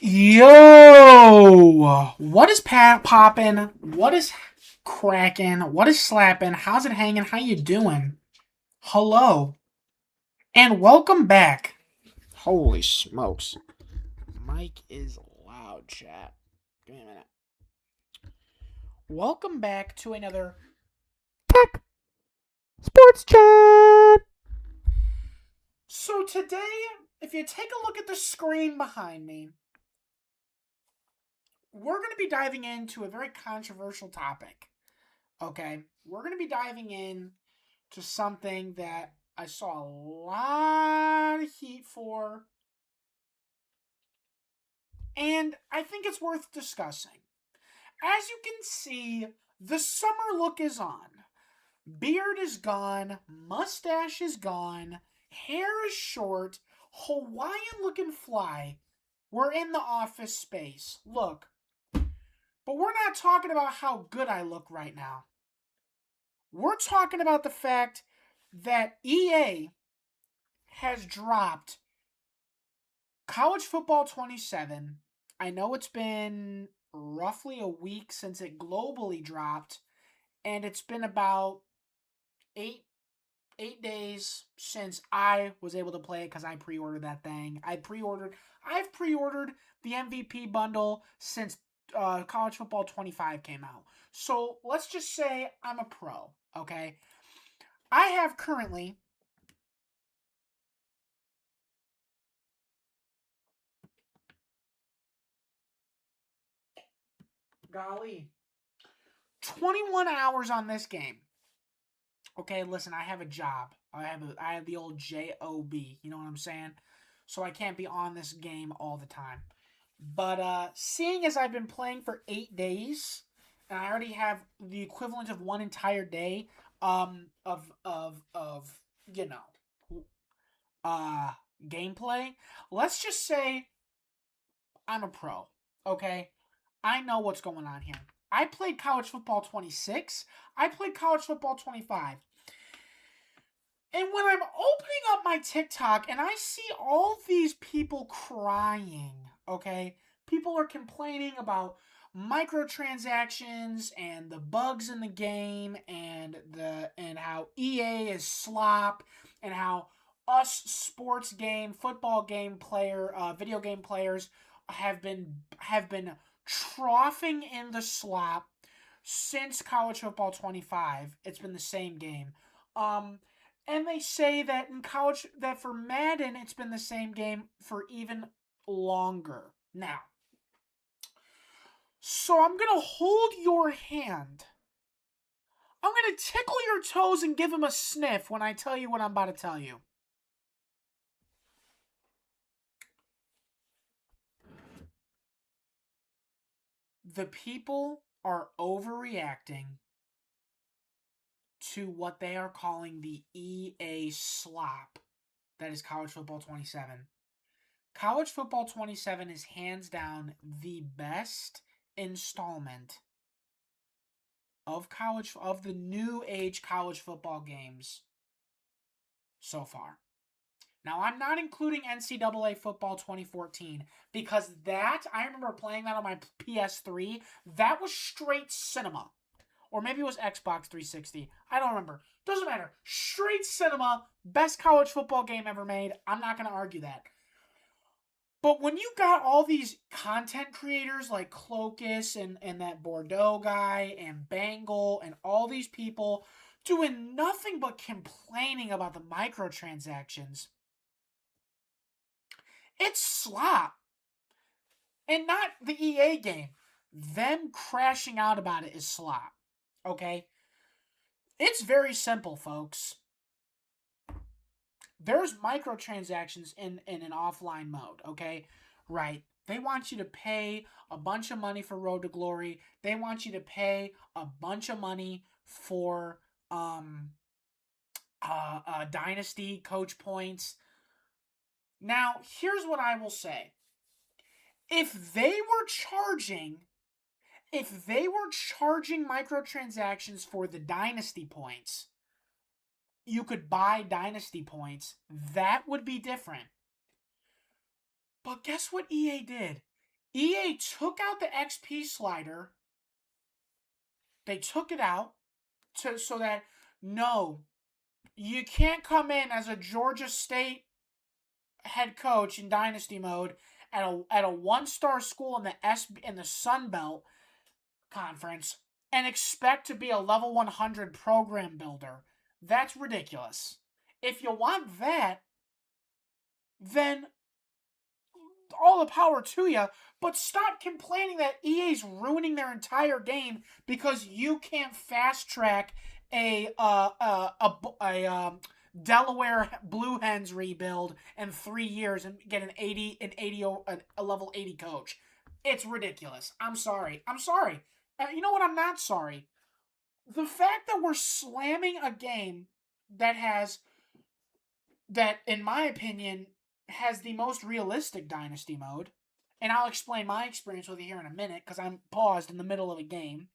Yo, what is poppin'? What is cracking? What is slapping? How's it hanging? How you doing? Hello, and welcome back. Holy smokes, Mike is loud, chat. Give me a minute. Welcome back to another Tech Sports Chat. So today, if you take a look at the screen behind me, we're going to be diving into a very controversial topic. Okay, we're going to be diving in to something that I saw a lot of heat for, and I think it's worth discussing. As you can see, the summer look is on. Beard is gone, mustache is gone, hair is short, Hawaiian looking fly. We're in the office space. Look, but we're not talking about how good I look right now. We're talking about the fact that EA has dropped College Football 27. I know it's been roughly a week since it globally dropped, and it's been about eight days since I was able to play it because I pre-ordered that thing. I've pre-ordered the MVP bundle since College Football 25 came out. So let's just say I'm a pro, okay? I have currently golly 21 hours on this game. Okay, listen, I have a job. I have the old job. You know what I'm saying? So I can't be on this game all the time. But seeing as I've been playing for 8 days, and I already have the equivalent of one entire day, of you know, uh, gameplay. Let's just say I'm a pro. Okay, I know what's going on here. I played college football 26. I played college football 25. And when I'm opening up my TikTok and I see all these people crying, okay? People are complaining about microtransactions and the bugs in the game and how EA is slop and how us sports game, football game player, video game players have been troughing in the slop since college football 25. It's been the same game. Um and they say that in college, that for Madden, it's been the same game for even longer. Now, so I'm going to hold your hand. I'm going to tickle your toes and give him a sniff when I tell you what I'm about to tell you. The people are overreacting to what they are calling the EA slop that is College Football 27. College Football 27 is hands down the best installment of the new age college football games so far. Now I'm not including NCAA football 2014 because that I remember playing that on my PS3. That was straight cinema. Or maybe it was Xbox 360. I don't remember. Doesn't matter. Straight cinema, best college football game ever made. I'm not going to argue that. But when you got all these content creators like Clocus and that Bordeaux guy and Bangle and all these people doing nothing but complaining about the microtransactions, it's slop. And not the EA game. Them crashing out about it is slop. Okay? It's very simple, folks. There's microtransactions in an offline mode, okay? Right. They want you to pay a bunch of money for Road to Glory. They want you to pay a bunch of money for Dynasty coach points. Now, here's what I will say. If they were charging microtransactions for the Dynasty points, you could buy Dynasty points, that would be different. But guess what EA did? EA took out the XP slider. They took it out so that, no, you can't come in as a Georgia State head coach in Dynasty mode at a 1-star school in the Sun Belt Conference and expect to be a level 100 program builder. That's ridiculous. If you want that, then all the power to you, but stop complaining that EA's ruining their entire game because you can't fast track a Delaware Blue Hens rebuild in 3 years and get a level 80 coach. It's ridiculous. I'm sorry. You know what? I'm not sorry. The fact that we're slamming a game that in my opinion, has the most realistic Dynasty mode, and I'll explain my experience with it here in a minute because I'm paused in the middle of a game.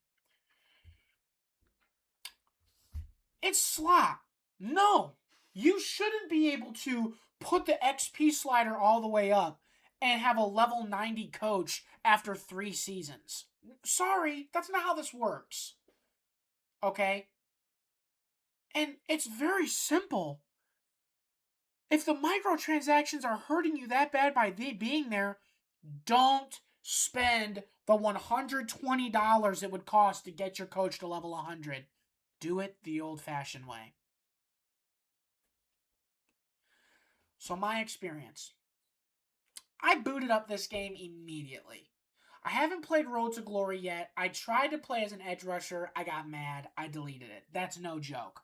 It's slop. No, you shouldn't be able to put the XP slider all the way up and have a level 90 coach after 3 seasons. Sorry, that's not how this works. Okay? And it's very simple. If the microtransactions are hurting you that bad by being there, don't spend the $120 it would cost to get your coach to level 100. Do it the old-fashioned way. So my experience. I booted up this game immediately. I haven't played Road to Glory yet. I tried to play as an edge rusher. I got mad. I deleted it. That's no joke.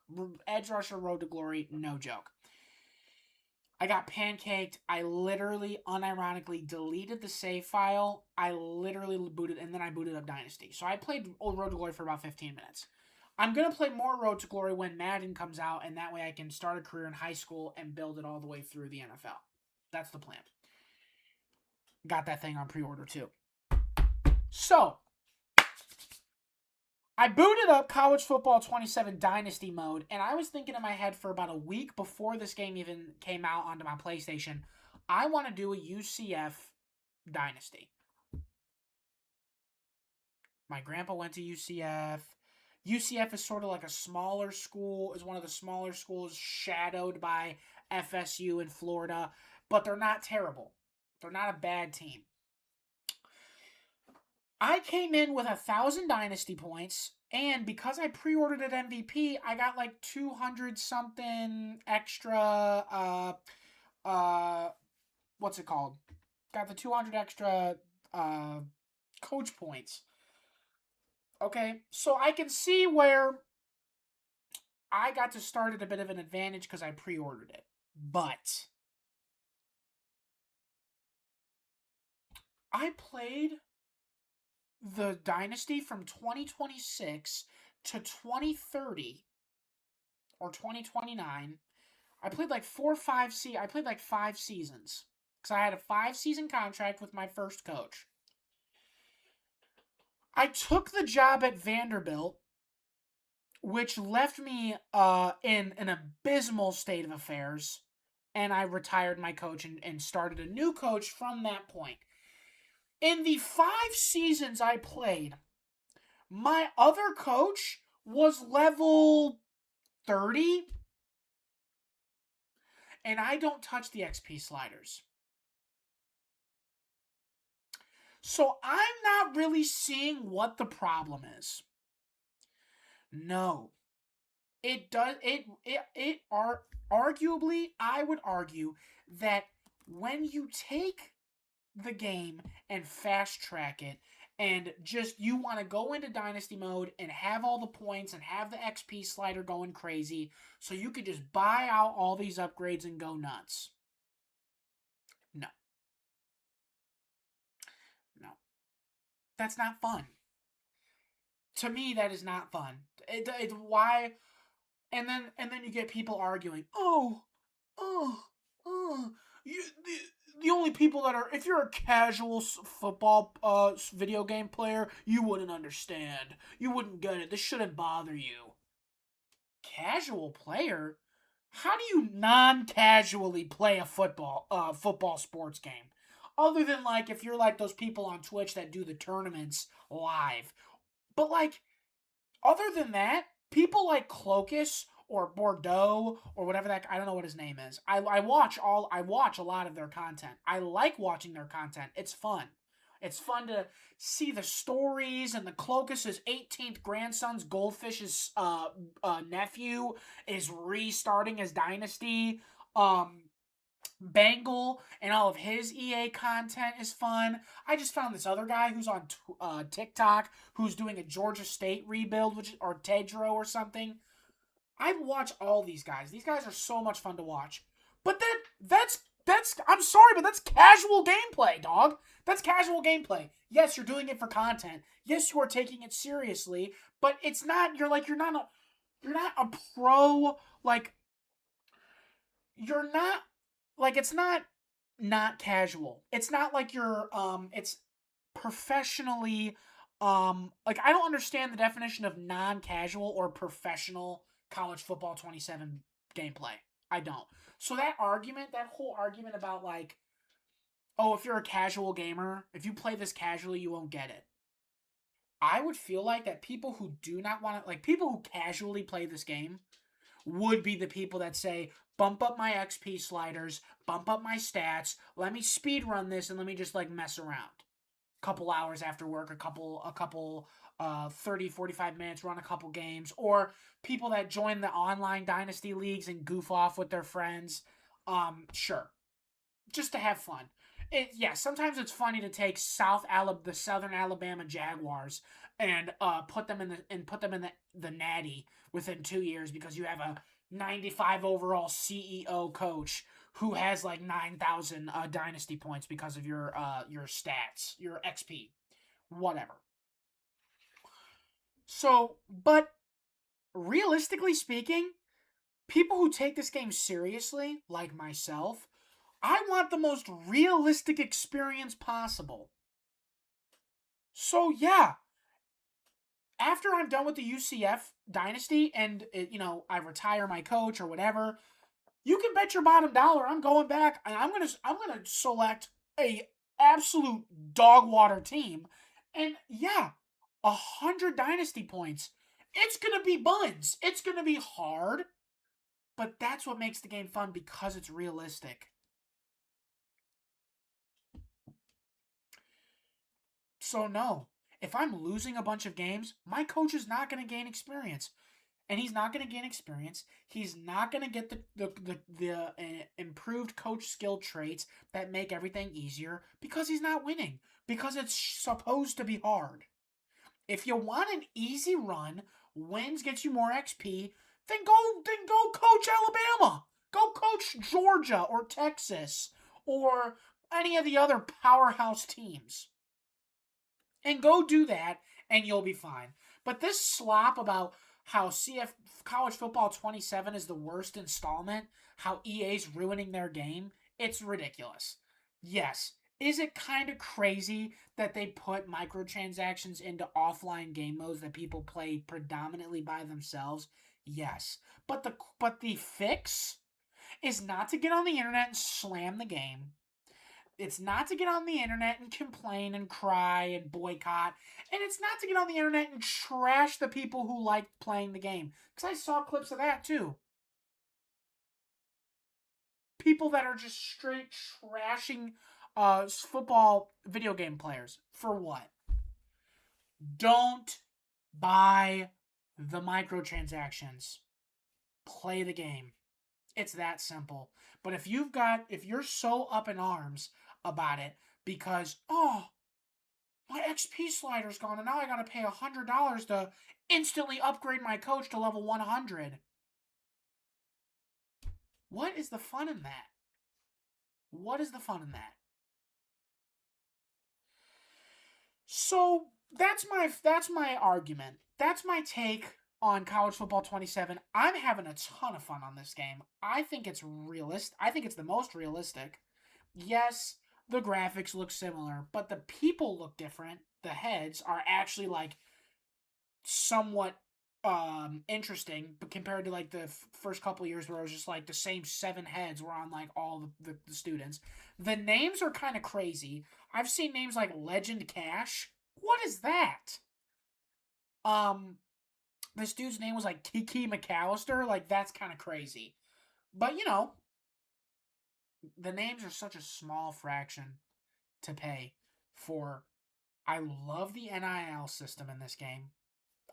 Edge rusher, Road to Glory, no joke. I got pancaked. I literally, unironically, deleted the save file. I literally booted, and then I booted up Dynasty. So I played Road to Glory for about 15 minutes. I'm going to play more Road to Glory when Madden comes out, and that way I can start a career in high school and build it all the way through the NFL. That's the plan. Got that thing on pre-order, too. So, I booted up College Football 27 Dynasty mode, and I was thinking in my head for about a week before this game even came out onto my PlayStation, I want to do a UCF Dynasty. My grandpa went to UCF. UCF is sort of like a smaller school, is one of the smaller schools shadowed by FSU in Florida, but they're not terrible. They're not a bad team. I came in with 1,000 Dynasty points, and because I pre-ordered at MVP, I got like 200 something extra, what's it called? Got the 200 extra, coach points. Okay, so I can see where I got to start at a bit of an advantage because I pre-ordered it. But I played the Dynasty from 2026 to 2030 or 2029. I played like 5 seasons because I had a 5-season contract with my first coach. I took the job at Vanderbilt, which left me in an abysmal state of affairs, and I retired my coach and started a new coach from that point. In the 5 seasons I played, my other coach was level 30, and I don't touch the XP sliders. So I'm not really seeing what the problem is. No. Arguably, I would argue that when you take the game and fast track it and just you want to go into Dynasty mode and have all the points and have the XP slider going crazy so you could just buy out all these upgrades and go nuts. No. That's not fun. To me, that is not fun. Why? And then you get people arguing. The only people that are, if you're a casual football video game player, you wouldn't understand. You wouldn't get it. This shouldn't bother you. Casual player? How do you non-casually play a football sports game? Other than like if you're like those people on Twitch that do the tournaments live. But like other than that, people like Cloakus or Bordeaux or whatever that I don't know what his name is. I watch a lot of their content. I like watching their content. It's fun. It's fun to see the stories and the Cloakus's 18th grandson's Goldfish's nephew is restarting his dynasty. Um, Bangle and all of his EA content is fun. I just found this other guy who's on TikTok who's doing a Georgia State rebuild, which or Tedro or something. I watch all these guys. These guys are so much fun to watch. But that's I'm sorry, but that's casual gameplay, dog. That's casual gameplay. Yes, you're doing it for content. Yes, you are taking it seriously, but it's not. You're not a pro like you're not like it's not casual. It's not like you're it's professionally like I don't understand the definition of non-casual or professional college football 27 gameplay. I don't. So that whole argument about like oh, if you're a casual gamer, if you play this casually, you won't get it. I would feel like that people who do not want to like people who casually play this game would be the people that say, bump up my XP sliders, bump up my stats, let me speed run this, and let me just like mess around. Couple hours after work, a couple 30, 45 minutes, run a couple games, or people that join the online dynasty leagues and goof off with their friends. Sure. Just to have fun. Yeah, sometimes it's funny to take the Southern Alabama Jaguars and put them in the Natty within 2 years because you have a 95 overall CEO coach who has like 9,000 dynasty points because of your stats, your XP, whatever. So, but realistically speaking, people who take this game seriously, like myself, I want the most realistic experience possible. So yeah, after I'm done with the UCF dynasty and I retire my coach or whatever, you can bet your bottom dollar I'm going back and I'm gonna select a absolute dog water team, and yeah, 100 dynasty points. It's gonna be buns. It's gonna be hard, but that's what makes the game fun because it's realistic. So no, if I'm losing a bunch of games, my coach is not going to gain experience, and he's not going to gain experience. He's not going to get the improved coach skill traits that make everything easier because he's not winning. Because it's supposed to be hard. If you want an easy run, wins gets you more XP. Then go coach Alabama. Go coach Georgia or Texas or any of the other powerhouse teams, and go do that and you'll be fine. But this slop about how CF College Football 27 is the worst installment, how EA's ruining their game, it's ridiculous. Yes, is it kind of crazy that they put microtransactions into offline game modes that people play predominantly by themselves? Yes. But the fix is not to get on the internet and slam the game. It's not to get on the internet and complain and cry and boycott. And it's not to get on the internet and trash the people who like playing the game. Because I saw clips of that too. People that are just straight trashing football video game players. For what? Don't buy the microtransactions. Play the game. It's that simple. But if you're so up in arms about it because, oh, my XP slider's gone and now I gotta pay $100 to instantly upgrade my coach to level 100. What is the fun in that? What is the fun in that? So that's my argument. That's my take on College Football 27. I'm having a ton of fun on this game. I think it's realistic. I think it's the most realistic. Yes, the graphics look similar, but the people look different. The heads are actually like somewhat interesting, but compared to like the first couple of years where it was just like the same 7 heads were on like all the students. The names are kind of crazy. I've seen names like Legend Cash. What is that? Um, this dude's name was like Kiki McAllister. Like, that's kind of crazy. But the names are such a small fraction to pay for. I love the NIL system in this game.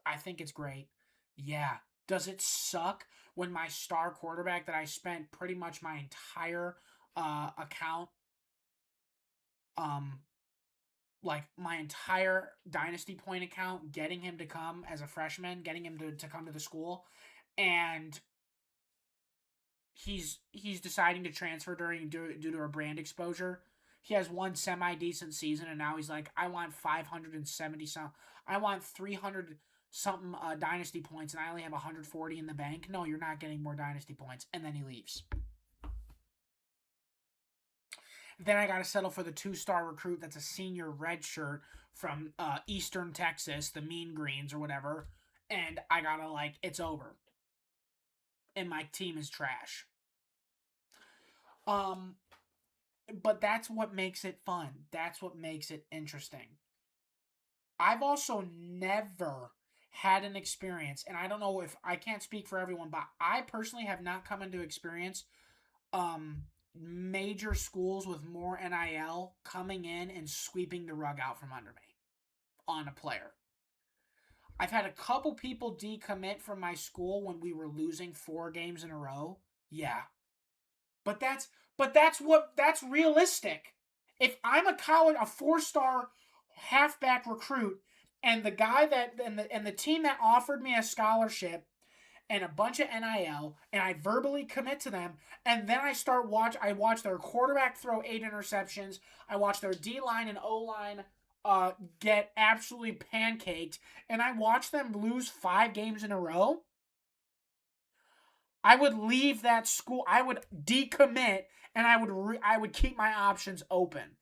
I think it's great. Yeah. Does it suck when my star quarterback that I spent pretty much my entire account, um, like my entire dynasty point account, getting him to come as a freshman, getting him to come to the school, and he's deciding to transfer due to a brand exposure. He has one semi decent season, and now he's like, I want 570 some, I want 300 something dynasty points, and I only have 140 in the bank. No, you're not getting more dynasty points, and then he leaves. Then I got to settle for the 2-star recruit that's a senior red shirt from Eastern Texas, the Mean Greens or whatever, and I gotta it's over, and my team is trash. Um, but that's what makes it fun. That's what makes it interesting. I've also never had an experience, and I don't know if I can't speak for everyone, but I personally have not come into experience major schools with more NIL coming in and sweeping the rug out from under me on a player. I've had a couple people decommit from my school when we were losing 4 games in a row. Yeah. But that's realistic. If I'm a 4-star halfback recruit, and the guy and the team that offered me a scholarship and a bunch of NIL, and I verbally commit to them, and then I watch their quarterback throw 8 interceptions, I watch their D line and O line get absolutely pancaked, and I watch them lose 5 games in a row. I would leave that school. I would decommit, and I would keep my options open,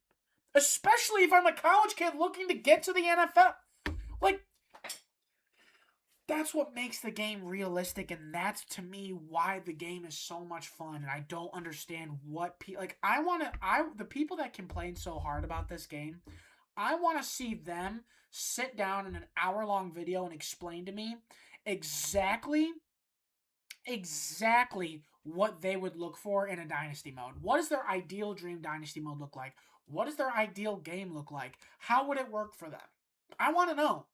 especially if I'm a college kid looking to get to the NFL. Like, that's what makes the game realistic, and that's to me why the game is so much fun. And I don't understand what the people that complain so hard about this game, I want to see them sit down in an hour-long video and explain to me exactly what they would look for in a dynasty mode. What does their ideal dream dynasty mode look like? What does their ideal game look like? How would it work for them? I want to know.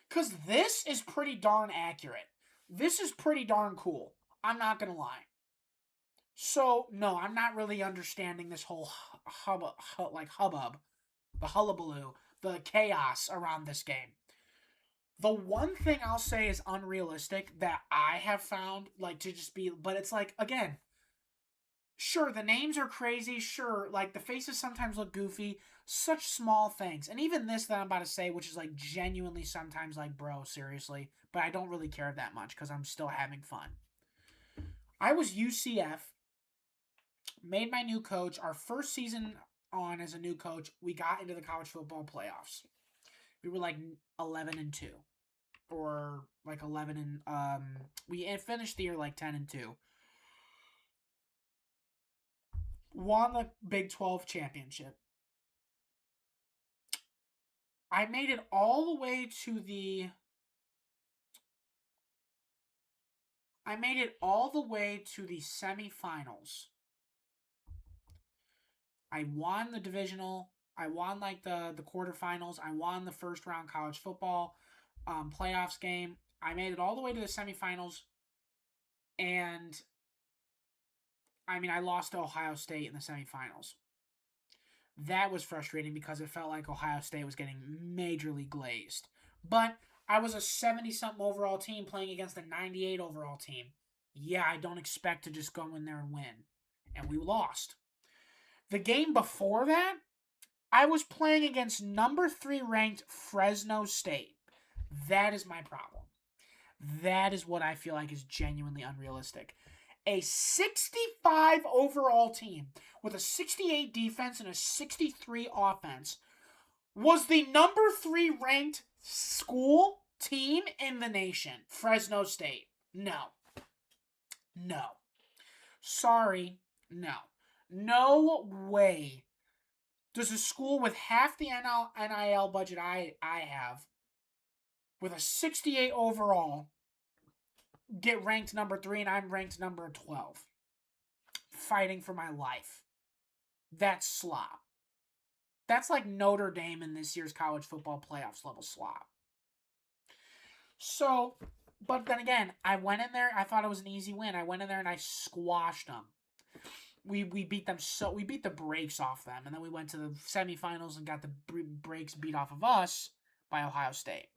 Because this is pretty darn accurate. This is pretty darn cool. I'm not going to lie. So, no, I'm not really understanding this whole hubbub, the hullabaloo, the chaos around this game. The one thing I'll say is unrealistic that I have found, to just be, but it's again, sure, the names are crazy, sure, the faces sometimes look goofy, such small things. And even this that I'm about to say, which is genuinely sometimes bro, seriously, but I don't really care that much because I'm still having fun. I was UCF, made my new coach, our first season on as a new coach, we got into the college football playoffs. We were 11-2. Or 11 and we finished the year 10-2. Won the Big 12 championship. I made it all the way to the semifinals. I won the divisional. I won the quarterfinals. I won the first round college football playoffs game. I made it all the way to the semifinals, and I lost to Ohio State in the semifinals. That was frustrating because it felt like Ohio State was getting majorly glazed. But I was a 70-something overall team playing against a 98 overall team. Yeah, I don't expect to just go in there and win. And we lost. The game before that, I was playing against number 3 ranked Fresno State. That is my problem. That is what I feel like is genuinely unrealistic. A 65 overall team with a 68 defense and a 63 offense was the number 3 ranked school team in the nation, Fresno State. No. No. Sorry. No. No way does a school with half the NIL budget I have, with a 68 overall, get ranked number 3 and I'm ranked number 12. Fighting for my life. That's slop. That's like Notre Dame in this year's college football playoffs level slop. So, but then again, I went in there, I thought it was an easy win. I went in there and I squashed them. We beat them, we beat the brakes off them, and then we went to the semifinals and got the brakes beat off of us by Ohio State.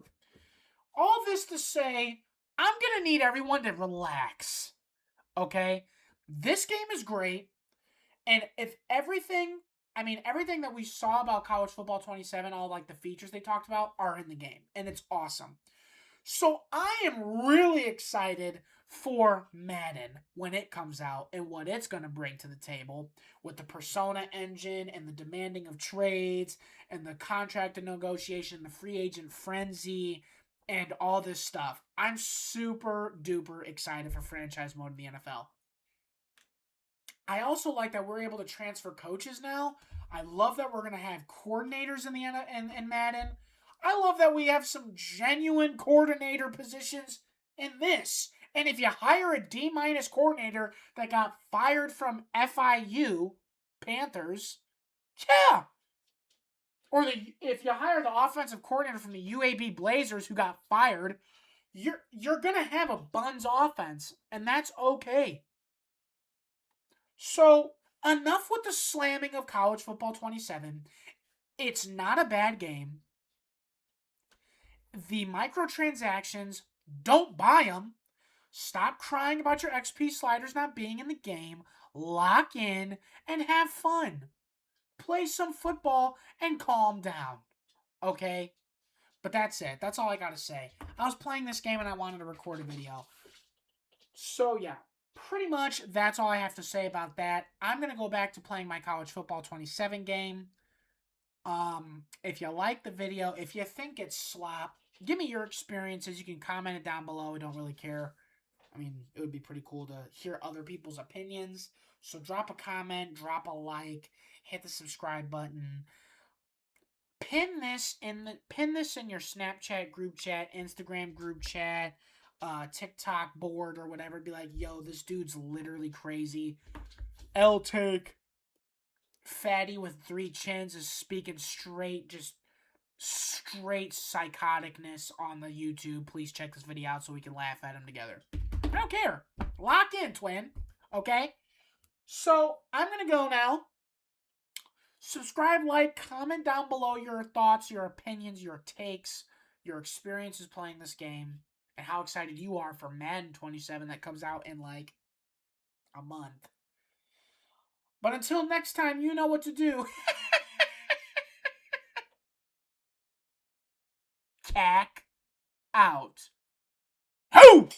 All this to say, I'm going to need everyone to relax, okay? This game is great, and if everything that we saw about College Football 27, all like the features they talked about, are in the game, and it's awesome. So I am really excited for Madden when it comes out and what it's going to bring to the table with the Persona engine and the demanding of trades and the contract and negotiation, the free agent frenzy, and all this stuff. I'm super duper excited for franchise mode in the NFL. I also like that we're able to transfer coaches now. I love that we're going to have coordinators in Madden. I love that we have some genuine coordinator positions in this. And if you hire a D- coordinator that got fired from FIU Panthers, yeah. Or if you hire the offensive coordinator from the UAB Blazers who got fired, you're going to have a buns offense, and that's okay. So, enough with the slamming of College Football 27. It's not a bad game. The microtransactions, don't buy them. Stop crying about your XP sliders not being in the game. Lock in and have fun. Play some football and calm down. Okay? But that's it. That's all I gotta say. I was playing this game and I wanted to record a video. So yeah, pretty much that's all I have to say about that. I'm gonna go back to playing my College Football 27 game. If you like the video, if you think it's slop, give me your experiences. You can comment it down below. I don't really care. I mean, it would be pretty cool to hear other people's opinions. So drop a comment, drop a like, hit the subscribe button. Pin this in your Snapchat group chat, Instagram group chat, TikTok board or whatever. Be like, yo, this dude's literally crazy. L-Take. Fatty with 3 chins is speaking straight psychoticness on the YouTube. Please check this video out so we can laugh at him together. I don't care. Lock in, twin. Okay? So, I'm going to go now. Subscribe, like, comment down below your thoughts, your opinions, your takes, your experiences playing this game, and how excited you are for Madden 27 that comes out in like a month. But until next time, you know what to do. Cack out. Ho!